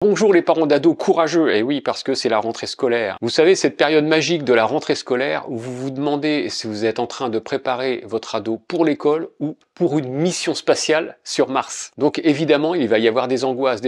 Bonjour les parents d'ados courageux, et oui parce que c'est la rentrée scolaire. Vous savez, cette période magique de la rentrée scolaire où vous vous demandez si vous êtes en train de préparer votre ado pour l'école ou pour une mission spatiale sur Mars. Donc évidemment, il va y avoir des angoisses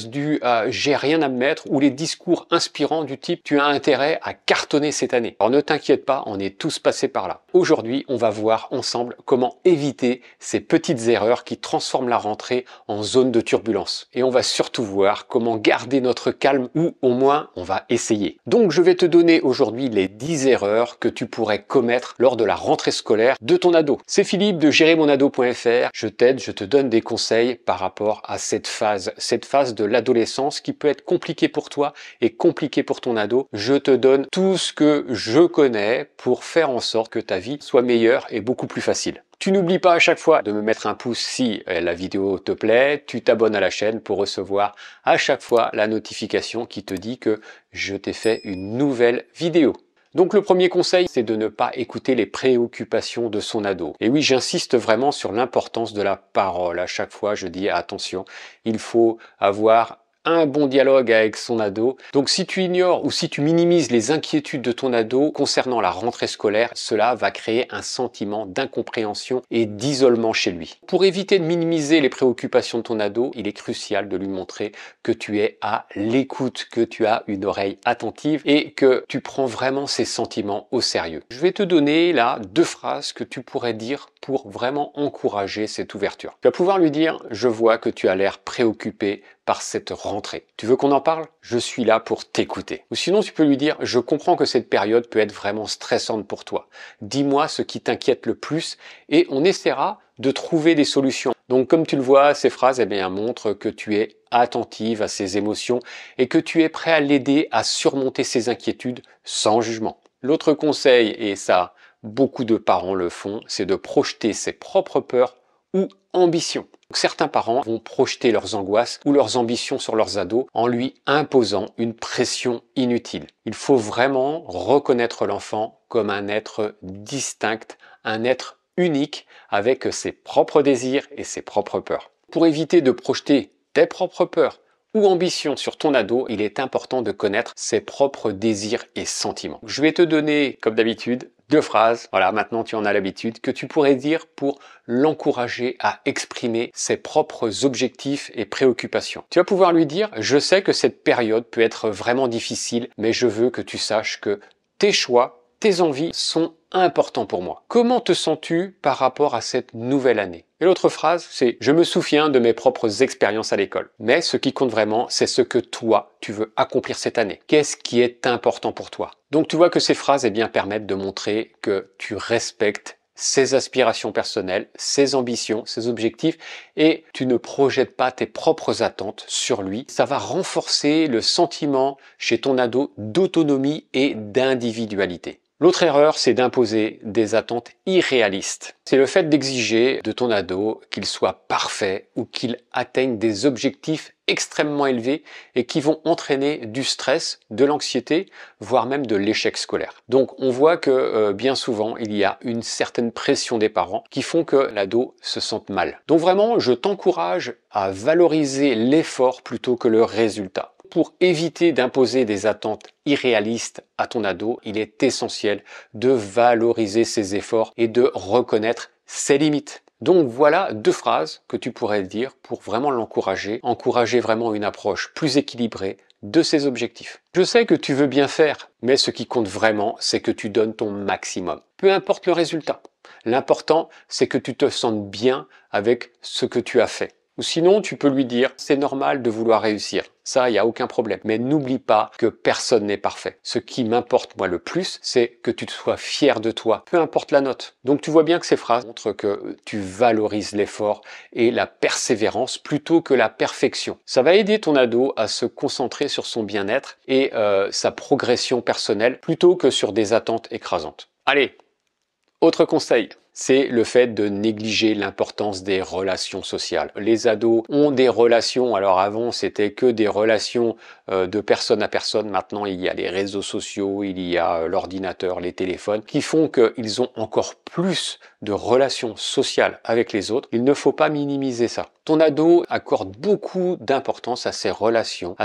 dues à j'ai rien à me mettre ou les discours inspirants du type tu as intérêt à cartonner cette année. Alors ne t'inquiète pas, on est tous passés par là. Aujourd'hui, on va voir ensemble comment éviter ces petites erreurs qui transforment la rentrée en zone de turbulence. Et on va surtout voir comment garder notre calme ou au moins on va essayer. Donc je vais te donner aujourd'hui les 10 erreurs que tu pourrais commettre lors de la rentrée scolaire de ton ado. C'est Philippe de GérerMonAdo.fr. Je t'aide, je te donne des conseils par rapport à cette phase de l'adolescence qui peut être compliquée pour toi et compliquée pour ton ado. Je te donne tout ce que je connais pour faire en sorte que ta vie soit meilleure et beaucoup plus facile. Tu n'oublies pas à chaque fois de me mettre un pouce si la vidéo te plaît, tu t'abonnes à la chaîne pour recevoir à chaque fois la notification qui te dit que je t'ai fait une nouvelle vidéo. Donc le premier conseil, c'est de ne pas écouter les préoccupations de son ado. Et oui, j'insiste vraiment sur l'importance de la parole. À chaque fois, je dis attention, il faut avoir un bon dialogue avec son ado. Donc si tu ignores ou si tu minimises les inquiétudes de ton ado concernant la rentrée scolaire, cela va créer un sentiment d'incompréhension et d'isolement chez lui. Pour éviter de minimiser les préoccupations de ton ado, il est crucial de lui montrer que tu es à l'écoute, que tu as une oreille attentive et que tu prends vraiment ses sentiments au sérieux. Je vais te donner là 2 phrases que tu pourrais dire pour vraiment encourager cette ouverture. Tu vas pouvoir lui dire « Je vois que tu as l'air préoccupé par cette rentrée. Tu veux qu'on en parle? Je suis là pour t'écouter. » Ou sinon, tu peux lui dire « Je comprends que cette période peut être vraiment stressante pour toi. Dis-moi ce qui t'inquiète le plus et on essaiera de trouver des solutions. » Donc, comme tu le vois, ces phrases montrent que tu es attentive à ses émotions et que tu es prêt à l'aider à surmonter ses inquiétudes sans jugement. L'autre conseil, et ça, beaucoup de parents le font, c'est de projeter ses propres peurs ou ambitions. Certains parents vont projeter leurs angoisses ou leurs ambitions sur leurs ados en lui imposant une pression inutile. Il faut vraiment reconnaître l'enfant comme un être distinct, un être unique avec ses propres désirs et ses propres peurs. Pour éviter de projeter tes propres peurs ou ambitions sur ton ado, il est important de connaître ses propres désirs et sentiments. Je vais te donner, comme d'habitude, 2 phrases, voilà, maintenant tu en as l'habitude, que tu pourrais dire pour l'encourager à exprimer ses propres objectifs et préoccupations. Tu vas pouvoir lui dire « Je sais que cette période peut être vraiment difficile, mais je veux que tu saches que tes choix, tes envies sont importants pour moi. Comment te sens-tu par rapport à cette nouvelle année ?» Et l'autre phrase, c'est « Je me souviens de mes propres expériences à l'école. Mais ce qui compte vraiment, c'est ce que toi, tu veux accomplir cette année. Qu'est-ce qui est important pour toi ?» Donc tu vois que ces phrases permettent de montrer que tu respectes ses aspirations personnelles, ses ambitions, ses objectifs et tu ne projettes pas tes propres attentes sur lui. Ça va renforcer le sentiment chez ton ado d'autonomie et d'individualité. L'autre erreur, c'est d'imposer des attentes irréalistes. C'est le fait d'exiger de ton ado qu'il soit parfait ou qu'il atteigne des objectifs extrêmement élevés et qui vont entraîner du stress, de l'anxiété, voire même de l'échec scolaire. Donc on voit que bien souvent, il y a une certaine pression des parents qui font que l'ado se sente mal. Donc vraiment, je t'encourage à valoriser l'effort plutôt que le résultat. Pour éviter d'imposer des attentes irréalistes à ton ado, il est essentiel de valoriser ses efforts et de reconnaître ses limites. Donc voilà 2 phrases que tu pourrais dire pour vraiment l'encourager, encourager vraiment une approche plus équilibrée de ses objectifs. Je sais que tu veux bien faire, mais ce qui compte vraiment, c'est que tu donnes ton maximum. Peu importe le résultat. L'important, c'est que tu te sentes bien avec ce que tu as fait. Ou sinon, tu peux lui dire, c'est normal de vouloir réussir. Ça, il n'y a aucun problème. Mais n'oublie pas que personne n'est parfait. Ce qui m'importe, moi, le plus, c'est que tu sois fier de toi, peu importe la note. Donc, tu vois bien que ces phrases montrent que tu valorises l'effort et la persévérance plutôt que la perfection. Ça va aider ton ado à se concentrer sur son bien-être et sa progression personnelle plutôt que sur des attentes écrasantes. Allez, autre conseil. c'est le fait de négliger l'importance des relations sociales. Les ados ont des relations, alors avant c'était que des relations de personne à personne, maintenant il y a les réseaux sociaux, il y a l'ordinateur, les téléphones, qui font qu'ils ont encore plus de relations sociales avec les autres. Il ne faut pas minimiser ça. Ton ado accorde beaucoup d'importance à ses relations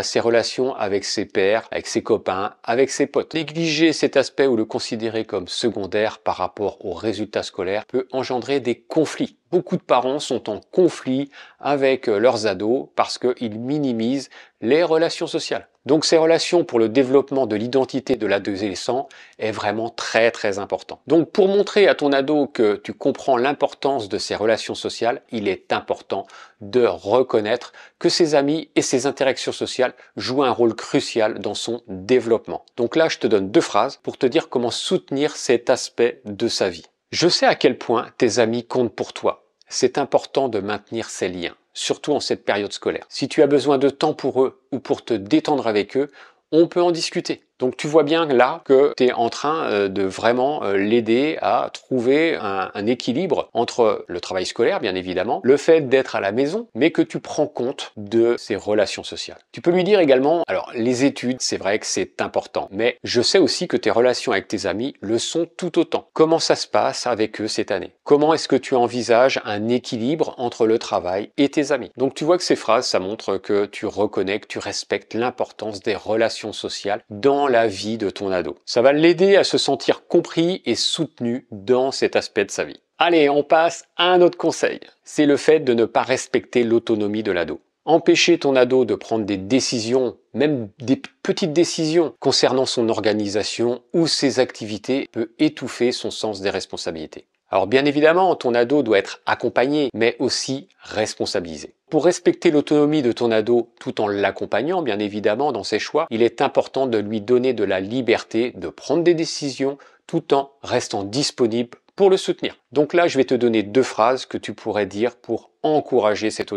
avec ses pairs, avec ses copains, avec ses potes. Négliger cet aspect ou le considérer comme secondaire par rapport aux résultats scolaires peut engendrer des conflits. Beaucoup de parents sont en conflit avec leurs ados parce qu'ils minimisent les relations sociales. Donc ces relations pour le développement de l'identité de l'adolescent est vraiment très important. Donc pour montrer à ton ado que tu comprends l'importance de ces relations sociales, il est important de reconnaître que ses amis et ses interactions sociales jouent un rôle crucial dans son développement. Donc là, je te donne 2 phrases pour te dire comment soutenir cet aspect de sa vie. Je sais à quel point tes amis comptent pour toi. C'est important de maintenir ces liens, surtout en cette période scolaire. Si tu as besoin de temps pour eux ou pour te détendre avec eux, on peut en discuter. Donc tu vois bien là que tu es en train de vraiment l'aider à trouver un équilibre entre le travail scolaire, bien évidemment, le fait d'être à la maison, mais que tu prends compte de ses relations sociales. Tu peux lui dire également, alors les études, c'est vrai que c'est important, mais je sais aussi que tes relations avec tes amis le sont tout autant. Comment ça se passe avec eux cette année? Comment est-ce que tu envisages un équilibre entre le travail et tes amis? Donc tu vois que ces phrases, ça montre que tu reconnais, que tu respectes l'importance des relations sociales dans la vie de ton ado. Ça va l'aider à se sentir compris et soutenu dans cet aspect de sa vie. Allez, on passe à un autre conseil. C'est le fait de ne pas respecter l'autonomie de l'ado. Empêcher ton ado de prendre des décisions, même des petites décisions concernant son organisation ou ses activités, peut étouffer son sens des responsabilités. Alors bien évidemment, ton ado doit être accompagné, mais aussi responsabilisé. Pour respecter l'autonomie de ton ado tout en l'accompagnant, bien évidemment, dans ses choix, il est important de lui donner de la liberté de prendre des décisions tout en restant disponible pour le soutenir. Donc là, je vais te donner 2 phrases que tu pourrais dire pour encourager cette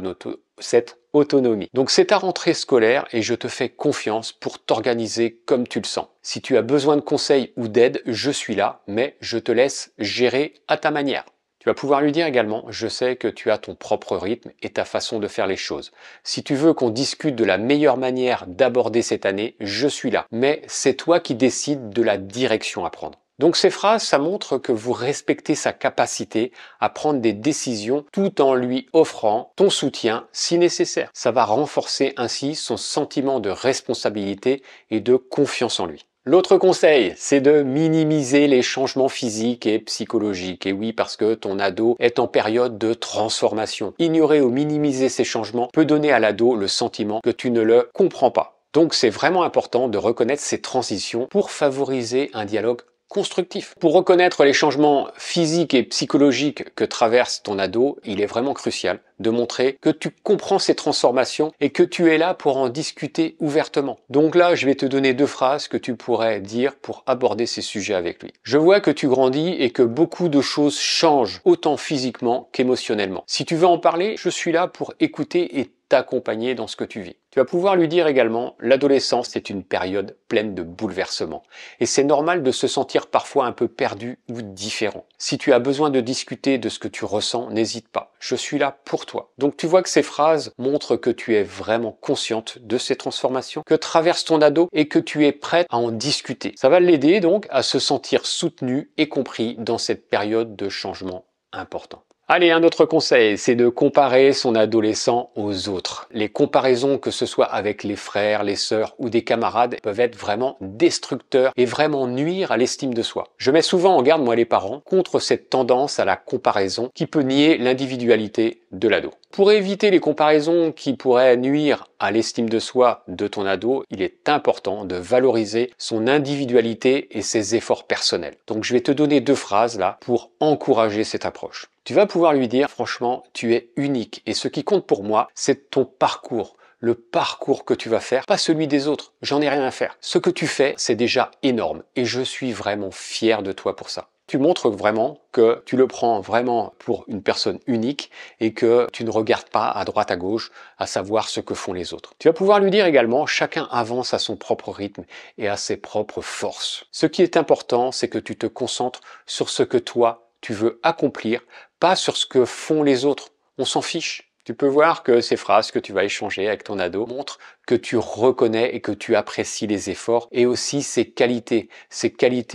autonomie. Donc c'est ta rentrée scolaire et je te fais confiance pour t'organiser comme tu le sens. Si tu as besoin de conseils ou d'aide, je suis là, mais je te laisse gérer à ta manière. Tu vas pouvoir lui dire également, je sais que tu as ton propre rythme et ta façon de faire les choses. Si tu veux qu'on discute de la meilleure manière d'aborder cette année, je suis là. Mais c'est toi qui décides de la direction à prendre. Donc ces phrases, ça montre que vous respectez sa capacité à prendre des décisions tout en lui offrant ton soutien si nécessaire. Ça va renforcer ainsi son sentiment de responsabilité et de confiance en lui. L'autre conseil, c'est de minimiser les changements physiques et psychologiques. Et oui, parce que ton ado est en période de transformation. Ignorer ou minimiser ces changements peut donner à l'ado le sentiment que tu ne le comprends pas. Donc c'est vraiment important de reconnaître ces transitions pour favoriser un dialogue constructif. Pour reconnaître les changements physiques et psychologiques que traverse ton ado, il est vraiment crucial de montrer que tu comprends ces transformations et que tu es là pour en discuter ouvertement. Donc là, je vais te donner 2 phrases que tu pourrais dire pour aborder ces sujets avec lui. Je vois que tu grandis et que beaucoup de choses changent, autant physiquement qu'émotionnellement. Si tu veux en parler, je suis là pour écouter et t'accompagner dans ce que tu vis. Tu vas pouvoir lui dire également, l'adolescence est une période pleine de bouleversements. Et c'est normal de se sentir parfois un peu perdu ou différent. Si tu as besoin de discuter de ce que tu ressens, n'hésite pas. Je suis là pour toi. Donc tu vois que ces phrases montrent que tu es vraiment consciente de ces transformations, que traverse ton ado et que tu es prête à en discuter. Ça va l'aider donc à se sentir soutenu et compris dans cette période de changement important. Allez, un autre conseil, c'est de comparer son adolescent aux autres. Les comparaisons, que ce soit avec les frères, les sœurs ou des camarades, peuvent être vraiment destructeurs et vraiment nuire à l'estime de soi. Je mets souvent en garde, moi, les parents, contre cette tendance à la comparaison qui peut nier l'individualité de l'ado. Pour éviter les comparaisons qui pourraient nuire à l'estime de soi de ton ado, il est important de valoriser son individualité et ses efforts personnels. Donc je vais te donner 2 phrases là pour encourager cette approche. Tu vas pouvoir lui dire, franchement, tu es unique et ce qui compte pour moi, c'est ton parcours. Le parcours que tu vas faire, pas celui des autres. J'en ai rien à faire. Ce que tu fais, c'est déjà énorme et je suis vraiment fier de toi pour ça. Tu montres vraiment que tu le prends vraiment pour une personne unique et que tu ne regardes pas à droite à gauche à savoir ce que font les autres. Tu vas pouvoir lui dire également, chacun avance à son propre rythme et à ses propres forces. Ce qui est important, c'est que tu te concentres sur ce que toi, tu veux accomplir, pas sur ce que font les autres. On s'en fiche. Tu peux voir que ces phrases que tu vas échanger avec ton ado montrent que tu reconnais et que tu apprécies les efforts et aussi ses qualités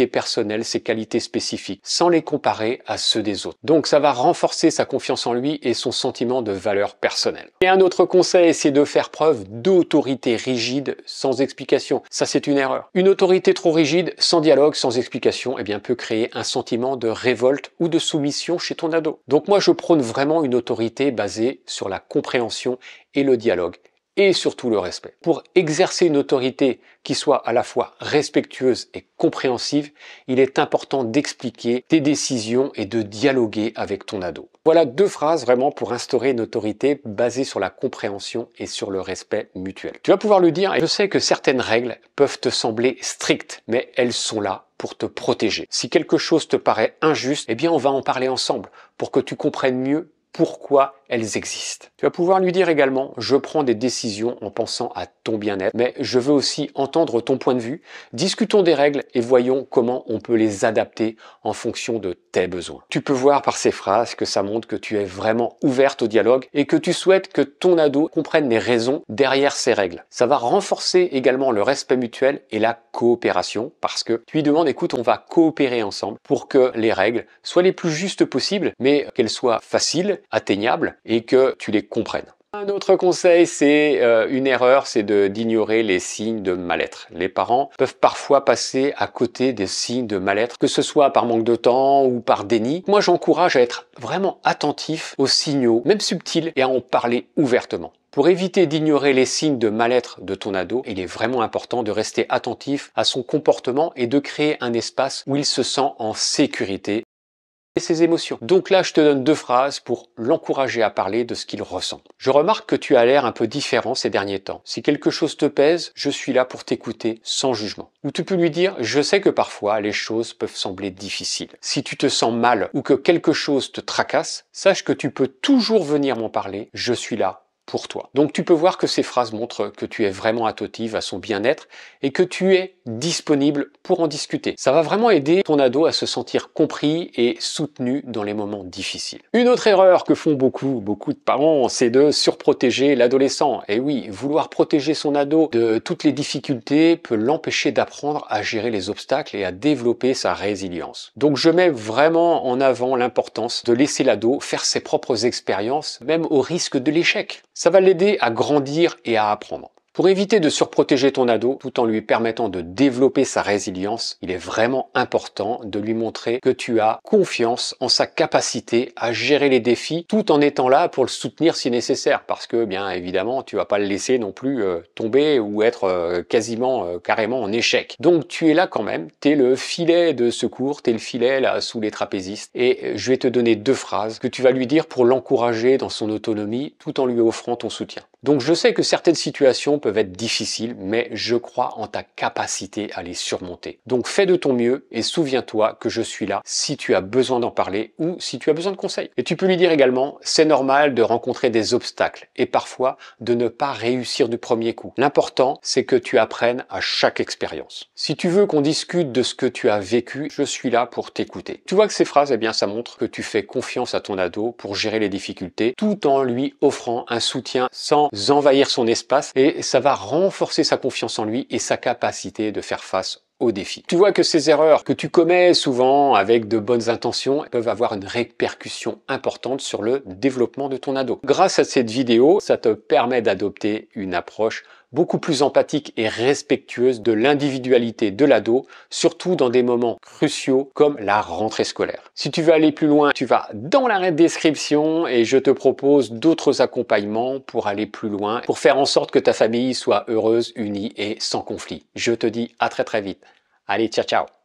personnelles, ses qualités spécifiques, sans les comparer à ceux des autres. Donc ça va renforcer sa confiance en lui et son sentiment de valeur personnelle. Et un autre conseil, c'est de faire preuve d'autorité rigide sans explication. Ça, c'est une erreur. Une autorité trop rigide, sans dialogue, sans explication, eh bien, peut créer un sentiment de révolte ou de soumission chez ton ado. Donc moi, je prône vraiment une autorité basée sur la compréhension et le dialogue, et surtout le respect. Pour exercer une autorité qui soit à la fois respectueuse et compréhensive, il est important d'expliquer tes décisions et de dialoguer avec ton ado. Voilà 2 phrases vraiment pour instaurer une autorité basée sur la compréhension et sur le respect mutuel. Tu vas pouvoir lui dire, je sais que certaines règles peuvent te sembler strictes, mais elles sont là pour te protéger. Si quelque chose te paraît injuste, eh bien on va en parler ensemble pour que tu comprennes mieux pourquoi elles existent. Tu vas pouvoir lui dire également, je prends des décisions en pensant à ton bien-être, mais je veux aussi entendre ton point de vue. Discutons des règles et voyons comment on peut les adapter en fonction de tes besoins. Tu peux voir par ces phrases que ça montre que tu es vraiment ouverte au dialogue et que tu souhaites que ton ado comprenne les raisons derrière ces règles. Ça va renforcer également le respect mutuel et la coopération parce que tu lui demandes, écoute, on va coopérer ensemble pour que les règles soient les plus justes possibles, mais qu'elles soient faciles, atteignables et que tu les comprennes. Un autre conseil, c'est une erreur, c'est d'ignorer les signes de mal-être. Les parents peuvent parfois passer à côté des signes de mal-être, que ce soit par manque de temps ou par déni. Moi, j'encourage à être vraiment attentif aux signaux, même subtils, et à en parler ouvertement. Pour éviter d'ignorer les signes de mal-être de ton ado, il est vraiment important de rester attentif à son comportement et de créer un espace où il se sent en sécurité et ses émotions. Donc là, je te donne 2 phrases pour l'encourager à parler de ce qu'il ressent. Je remarque que tu as l'air un peu différent ces derniers temps. Si quelque chose te pèse, je suis là pour t'écouter sans jugement. Ou tu peux lui dire, je sais que parfois les choses peuvent sembler difficiles. Si tu te sens mal ou que quelque chose te tracasse, sache que tu peux toujours venir m'en parler, je suis là pour toi. Donc tu peux voir que ces phrases montrent que tu es vraiment attentive à son bien-être et que tu es disponible pour en discuter. Ça va vraiment aider ton ado à se sentir compris et soutenu dans les moments difficiles. Une autre erreur que font beaucoup de parents, c'est de surprotéger l'adolescent. Et oui, vouloir protéger son ado de toutes les difficultés peut l'empêcher d'apprendre à gérer les obstacles et à développer sa résilience. Donc je mets vraiment en avant l'importance de laisser l'ado faire ses propres expériences, même au risque de l'échec. Ça va l'aider à grandir et à apprendre. Pour éviter de surprotéger ton ado tout en lui permettant de développer sa résilience, il est vraiment important de lui montrer que tu as confiance en sa capacité à gérer les défis tout en étant là pour le soutenir si nécessaire parce que bien évidemment tu vas pas le laisser non plus tomber ou être carrément en échec. Donc tu es là quand même, tu es le filet de secours, tu es le filet là sous les trapézistes et je vais te donner 2 phrases que tu vas lui dire pour l'encourager dans son autonomie tout en lui offrant ton soutien. Donc je sais que certaines situations peuvent être difficiles, mais je crois en ta capacité à les surmonter. Donc fais de ton mieux et souviens-toi que je suis là si tu as besoin d'en parler ou si tu as besoin de conseils. Et tu peux lui dire également, c'est normal de rencontrer des obstacles et parfois de ne pas réussir du premier coup. L'important, c'est que tu apprennes à chaque expérience. Si tu veux qu'on discute de ce que tu as vécu, je suis là pour t'écouter. Tu vois que ces phrases, eh bien, ça montre que tu fais confiance à ton ado pour gérer les difficultés tout en lui offrant un soutien sans envahir son espace et ça va renforcer sa confiance en lui et sa capacité de faire face aux défis. Tu vois que ces erreurs que tu commets souvent avec de bonnes intentions peuvent avoir une répercussion importante sur le développement de ton ado. Grâce à cette vidéo, ça te permet d'adopter une approche beaucoup plus empathique et respectueuse de l'individualité de l'ado, surtout dans des moments cruciaux comme la rentrée scolaire. Si tu veux aller plus loin, tu vas dans la description et je te propose d'autres accompagnements pour aller plus loin, pour faire en sorte que ta famille soit heureuse, unie et sans conflit. Je te dis à très vite. Allez, ciao ciao!